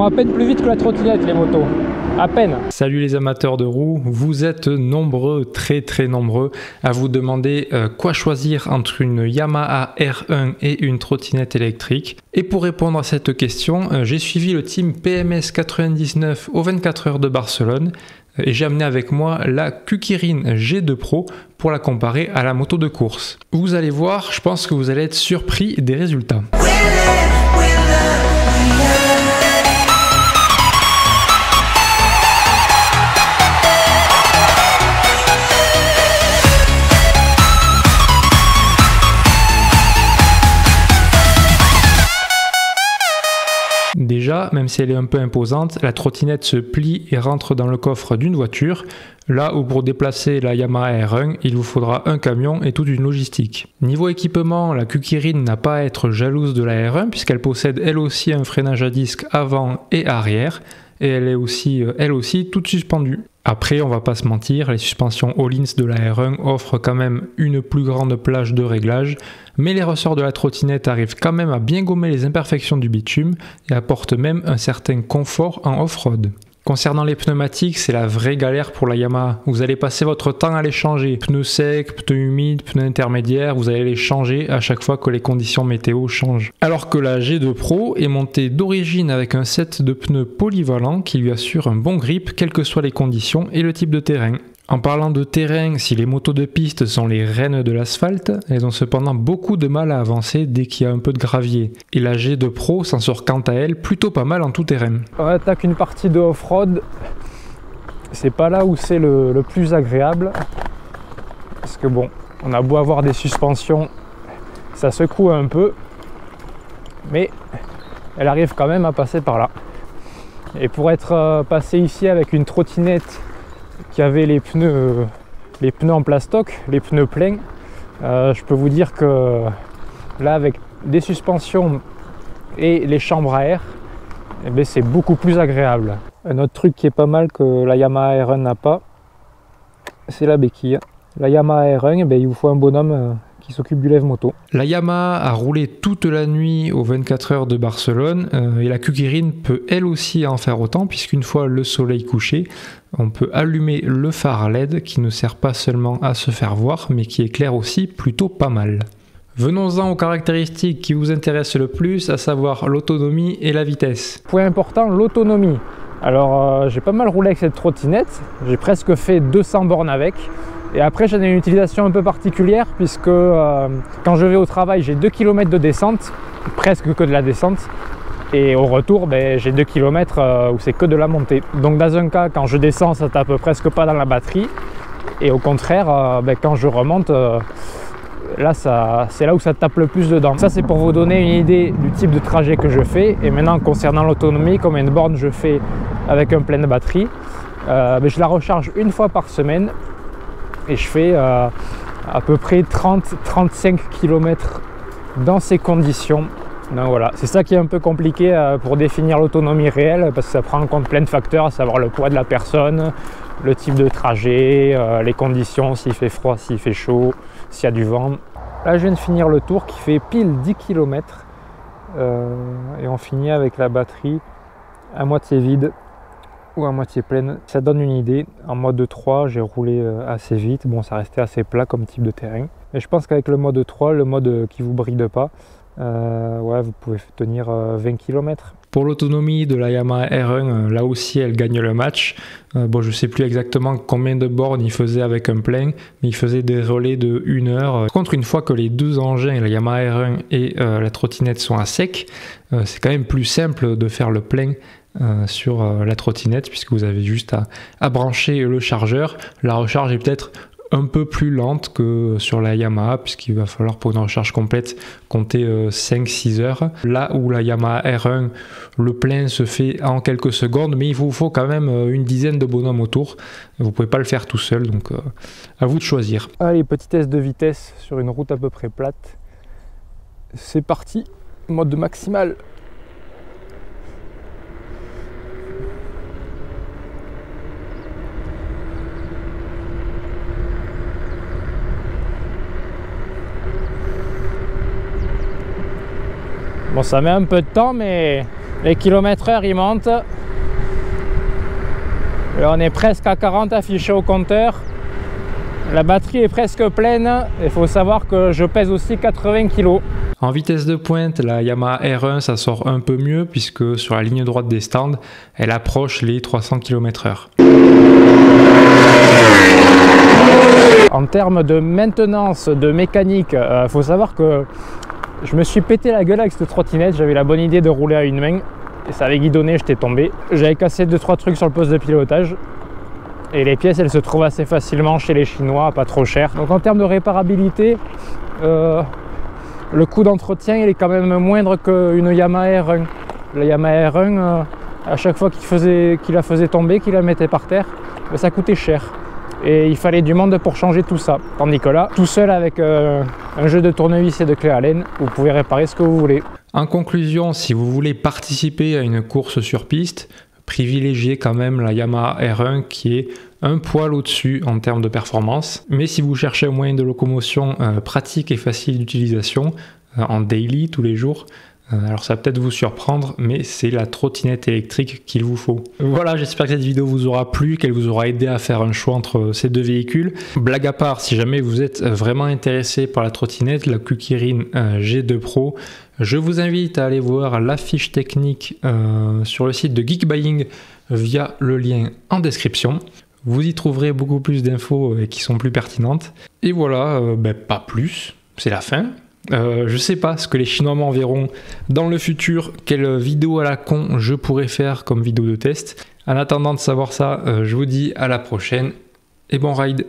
vont à peine plus vite que la trottinette, les motos. À peine. Salut les amateurs de roues, vous êtes nombreux, très nombreux à vous demander quoi choisir entre une Yamaha R1 et une trottinette électrique. Et pour répondre à cette question, j'ai suivi le team PMS 99 aux 24 heures de Barcelone et j'ai amené avec moi la Kukirin G2 Pro pour la comparer à la moto de course. Vous allez voir, je pense que vous allez être surpris des résultats. Déjà, même si elle est un peu imposante, la trottinette se plie et rentre dans le coffre d'une voiture, là où pour déplacer la Yamaha R1, il vous faudra un camion et toute une logistique. Niveau équipement, la Kukirin n'a pas à être jalouse de la R1 puisqu'elle possède elle aussi un freinage à disque avant et arrière, et elle est aussi, elle aussi toute suspendue. Après, on va pas se mentir, les suspensions Öhlins de la R1 offrent quand même une plus grande plage de réglage, mais les ressorts de la trottinette arrivent quand même à bien gommer les imperfections du bitume et apportent même un certain confort en off-road. Concernant les pneumatiques, c'est la vraie galère pour la Yamaha. Vous allez passer votre temps à les changer. Pneus secs, pneus humides, pneus intermédiaires, vous allez les changer à chaque fois que les conditions météo changent. Alors que la G2 Pro est montée d'origine avec un set de pneus polyvalents qui lui assure un bon grip quelles que soient les conditions et le type de terrain. En parlant de terrain, si les motos de piste sont les reines de l'asphalte, elles ont cependant beaucoup de mal à avancer dès qu'il y a un peu de gravier. Et la G2 Pro s'en sort quant à elle plutôt pas mal en tout terrain. On attaque une partie de off-road. C'est pas là où c'est le plus agréable. Parce que bon, on a beau avoir des suspensions, ça secoue un peu. Mais elle arrive quand même à passer par là. Et pour être passé ici avec une trottinette qui avait les pneus en plastoc, les pneus pleins, je peux vous dire que là avec des suspensions et les chambres à air, eh bien, c'est beaucoup plus agréable. Un autre truc qui est pas mal que la Yamaha R1 n'a pas, c'est la béquille. La Yamaha R1, eh bien, il vous faut un bonhomme qui s'occupe du lève-moto. La Yamaha a roulé toute la nuit aux 24 heures de Barcelone et la Kukirin peut elle aussi en faire autant puisqu'une fois le soleil couché, on peut allumer le phare LED qui ne sert pas seulement à se faire voir mais qui éclaire aussi plutôt pas mal. Venons-en aux caractéristiques qui vous intéressent le plus, à savoir l'autonomie et la vitesse. Point important, l'autonomie. Alors j'ai pas mal roulé avec cette trottinette, j'ai presque fait 200 bornes avec. Et après j'en ai une utilisation un peu particulière puisque quand je vais au travail j'ai 2 km de descente, presque que de la descente. Et au retour j'ai 2 km où c'est que de la montée. Donc dans un cas quand je descends ça tape presque pas dans la batterie. Et au contraire quand je remonte, là c'est là où ça tape le plus dedans. Ça c'est pour vous donner une idée du type de trajet que je fais. Et maintenant concernant l'autonomie, combien de bornes je fais avec un plein de batterie, je la recharge une fois par semaine. Et je fais à peu près 30-35 km dans ces conditions. Donc voilà, c'est ça qui est un peu compliqué pour définir l'autonomie réelle parce que ça prend en compte plein de facteurs, à savoir le poids de la personne, le type de trajet, les conditions, s'il fait froid, s'il fait chaud, s'il y a du vent. Là je viens de finir le tour qui fait pile 10 km et on finit avec la batterie à moitié vide ou à moitié pleine. Ça donne une idée. En mode 3 j'ai roulé assez vite, bon ça restait assez plat comme type de terrain, mais je pense qu'avec le mode 3, le mode qui vous bride pas, ouais, vous pouvez tenir 20 km. Pour l'autonomie de la Yamaha R1, là aussi elle gagne le match. Bon, je sais plus exactement combien de bornes il faisait avec un plein, mais il faisait des relais de 1 heure. Par contre, une fois que les deux engins, la Yamaha R1 et la trottinette sont à sec, c'est quand même plus simple de faire le plein sur la trottinette puisque vous avez juste à brancher le chargeur. La recharge est peut-être un peu plus lente que sur la Yamaha puisqu'il va falloir pour une recharge complète compter 5-6 heures. Là où la Yamaha R1, le plein se fait en quelques secondes, mais il vous faut quand même une dizaine de bonhommes autour. Vous pouvez pas le faire tout seul, donc à vous de choisir. Allez, petit test de vitesse sur une route à peu près plate. C'est parti, mode maximal. Bon, ça met un peu de temps, mais Les kilomètres-heure ils montent. Là, on est presque à 40 affichés au compteur. La batterie est presque pleine. Il faut savoir que je pèse aussi 80 kg. En vitesse de pointe, la Yamaha R1 ça sort un peu mieux puisque sur la ligne droite des stands, elle approche les 300 km/h. En termes de maintenance, de mécanique, faut savoir que je me suis pété la gueule avec cette trottinette. J'avais la bonne idée de rouler à une main et ça avait guidonné, j'étais tombé. J'avais cassé 2-3 trucs sur le poste de pilotage et les pièces elles se trouvent assez facilement chez les Chinois, pas trop cher. Donc en termes de réparabilité, le coût d'entretien il est quand même moindre qu'une Yamaha R1. La Yamaha R1, à chaque fois qu'il la faisait tomber, qu'il la mettait par terre, ça coûtait cher. Et il fallait du monde pour changer tout ça. Tandis que là, tout seul avec un jeu de tournevis et de clé Allen, vous pouvez réparer ce que vous voulez. En conclusion, si vous voulez participer à une course sur piste, privilégiez quand même la Yamaha R1 qui est un poil au-dessus en termes de performance. Mais si vous cherchez un moyen de locomotion pratique et facile d'utilisation, en daily, tous les jours, alors ça va peut-être vous surprendre, mais c'est la trottinette électrique qu'il vous faut. Voilà, j'espère que cette vidéo vous aura plu, qu'elle vous aura aidé à faire un choix entre ces deux véhicules. Blague à part, si jamais vous êtes vraiment intéressé par la trottinette, la Kukirin G2 Pro, je vous invite à aller voir la fiche technique sur le site de Geekbuying via le lien en description. Vous y trouverez beaucoup plus d'infos qui sont plus pertinentes. Et voilà, pas plus, c'est la fin. Je sais pas ce que les Chinois m'enverront dans le futur, quelle vidéo à la con je pourrais faire comme vidéo de test. En attendant de savoir ça, je vous dis à la prochaine et bon ride.